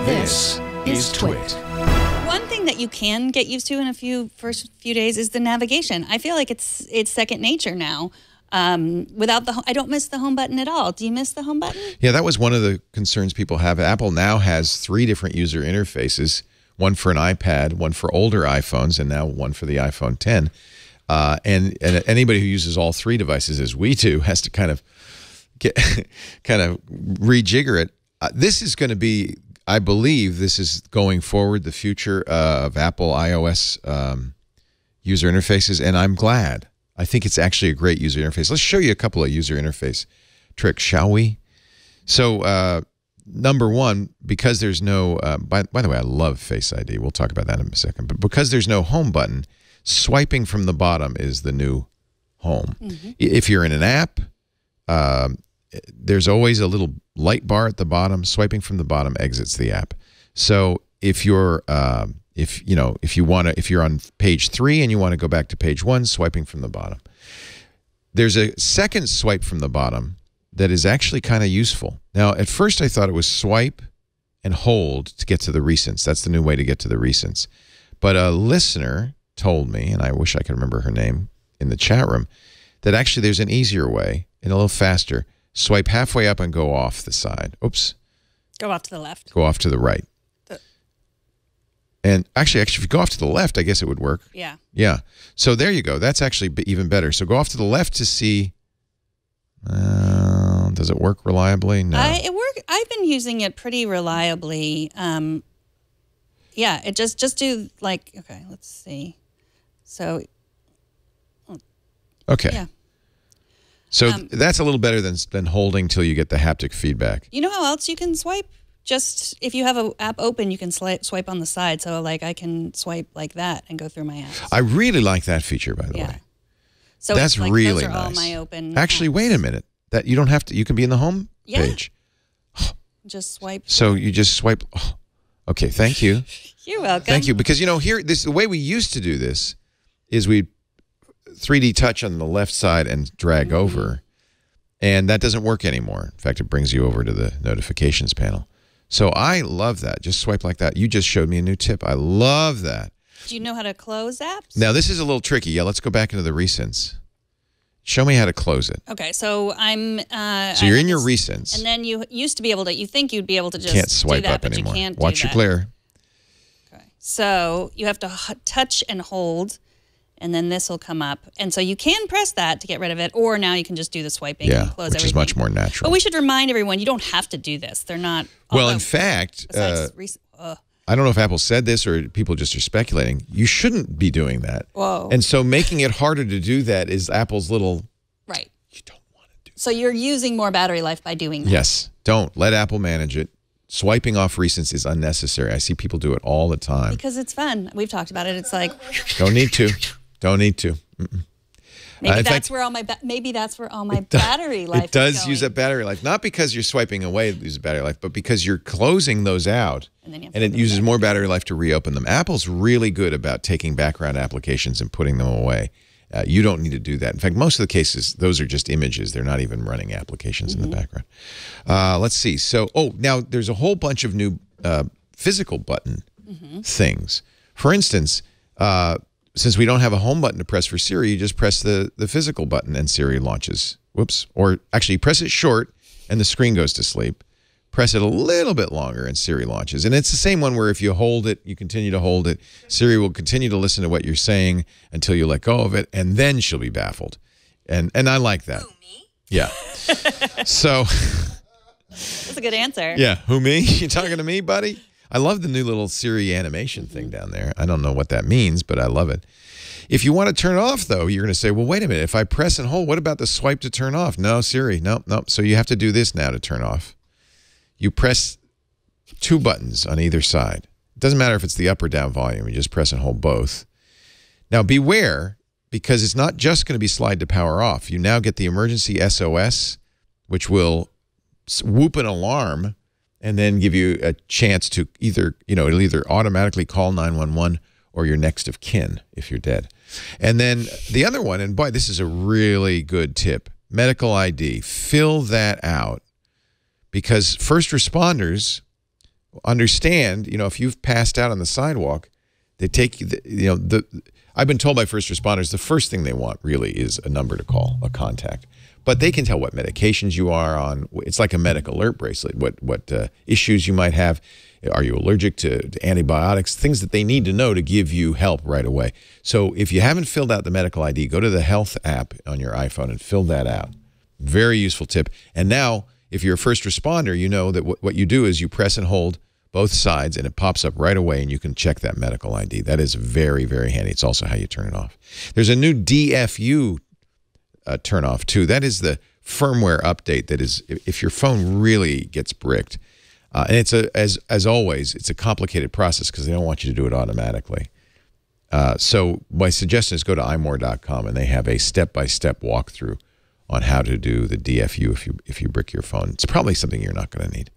This is TWiT. One thing that you can get used to in first few days is the navigation. I feel like it's second nature now. I don't miss the home button at all. Do you miss the home button? Yeah, that was one of the concerns people have. Apple now has 3 different user interfaces, one for an iPad, one for older iPhones, and now one for the iPhone 10. And anybody who uses all 3 devices, as we do, has to kind of rejigger it. This is going to be, I believe, this is going forward the future of Apple iOS user interfaces, and I'm glad. I think it's actually a great user interface. Let's show you a couple of user interface tricks, shall we? So, number one, because there's no, by the way, I love Face ID. We'll talk about that in a second. But because there's no home button, swiping from the bottom is the new home. Mm-hmm. If you're in an app, there's always a little light bar at the bottom. Swiping from the bottom exits the app. So if you're if you're on page 3 and you want to go back to page 1, swiping from the bottom. There's a second swipe from the bottom that is actually kind of useful. Now, at first I thought it was swipe and hold to get to the recents. That's the new way to get to the recents. But a listener told me, and I wish I could remember her name in the chat room, that actually there's an easier way and a little faster. Swipe halfway up and go off the side. Oops. Go off to the left. Go off to the right. And actually, if you go off to the left, I guess it would work. Yeah. Yeah. So there you go. That's actually even better. So go off to the left to see. Does it work reliably? No. I've been using it pretty reliably. Yeah. It just do like, okay, let's see. So. Okay. Yeah. So that's a little better than holding till you get the haptic feedback. You know how else you can swipe? Just if you have an app open, you can swipe on the side. So like I can swipe like that and go through my apps. I really like that feature, by the way. So that's like, really those are nice. all my open Actually, apps. wait a minute. That you don't have to. You can be in the home page. Just swipe. So you just swipe. Oh, okay. Thank you. You're welcome. Thank you. Because here, the way we used to do this is we 3D touch on the left side and drag over, and that doesn't work anymore. In fact, it brings you over to the notifications panel. So I love that. Just swipe like that. You just showed me a new tip. I love that. Do you know how to close apps? Now, this is a little tricky. Yeah, let's go back into the recents. Show me how to close it. Okay, so I'm... so you're in your recents. And then you used to be able to... You think you'd be able to just can't swipe do that, up but anymore. You can't Watch your glare. Okay. So you have to touch and hold, and then this will come up. And so you can press that to get rid of it, or now you can just do the swiping and close which everything. is much more natural. But we should remind everyone, you don't have to do this. They're not... Well, in fact, I don't know if Apple said this or people just are speculating. You shouldn't be doing that. Whoa. And so making it harder to do that is Apple's little... Right. You don't want to do that. So you're using more battery life by doing that. Yes. Don't. Let Apple manage it. Swiping off recents is unnecessary. I see people do it all the time. Because it's fun. We've talked about it. It's like... Don't need to. Don't need to. Maybe that's where all my battery life. It does is going. use up battery life, not because you're swiping away it uses battery life, but because you're closing those out, and it uses more battery life to reopen them. Apple's really good about taking background applications and putting them away. You don't need to do that. In fact, most of the cases, those are just images. They're not even running applications in the background. Let's see. So, now there's a whole bunch of new physical button things. For instance, since we don't have a home button to press for Siri, you just press the physical button and Siri launches. Whoops. Or actually, press it short and the screen goes to sleep. Press it a little bit longer and Siri launches. And it's the same one where if you hold it, you continue to hold it, Siri will continue to listen to what you're saying until you let go of it, and then she'll be baffled. And I like that. Who, me? Yeah. So. That's a good answer. Yeah. Who, me? You talking to me, buddy? I love the new little Siri animation thing down there. I don't know what that means, but I love it. If you want to turn it off, though, you're going to say, well, wait a minute. If I press and hold, what about the swipe to turn off? No, Siri. Nope. So you have to do this now to turn off. You press 2 buttons on either side. It doesn't matter if it's the up or down volume. You just press and hold both. Now, beware, because it's not just going to be slide to power off. You now get the emergency SOS, which will whoop an alarm and then give you a chance to it'll either automatically call 911 or your next of kin if you're dead. And then the other one, and boy, this is a really good tip, medical ID. Fill that out because first responders understand, if you've passed out on the sidewalk, they take you, I've been told by first responders the first thing they want really is a number to call, a contact. But they can tell what medications you are on. It's like a medical alert bracelet, what issues you might have. Are you allergic to antibiotics? Things that they need to know to give you help right away. So if you haven't filled out the medical ID, go to the health app on your iPhone and fill that out. Very useful tip. And now, if you're a first responder, you know that what you do is you press and hold both sides, and it pops up right away, and you can check that medical ID. That is very, very handy. It's also how you turn it off. There's a new DFU turn off, too. That is the firmware update that is, if your phone really gets bricked, and it's as always, it's a complicated process because they don't want you to do it automatically. So my suggestion is go to imore.com, and they have a step-by-step walkthrough on how to do the DFU if you brick your phone. It's probably something you're not going to need.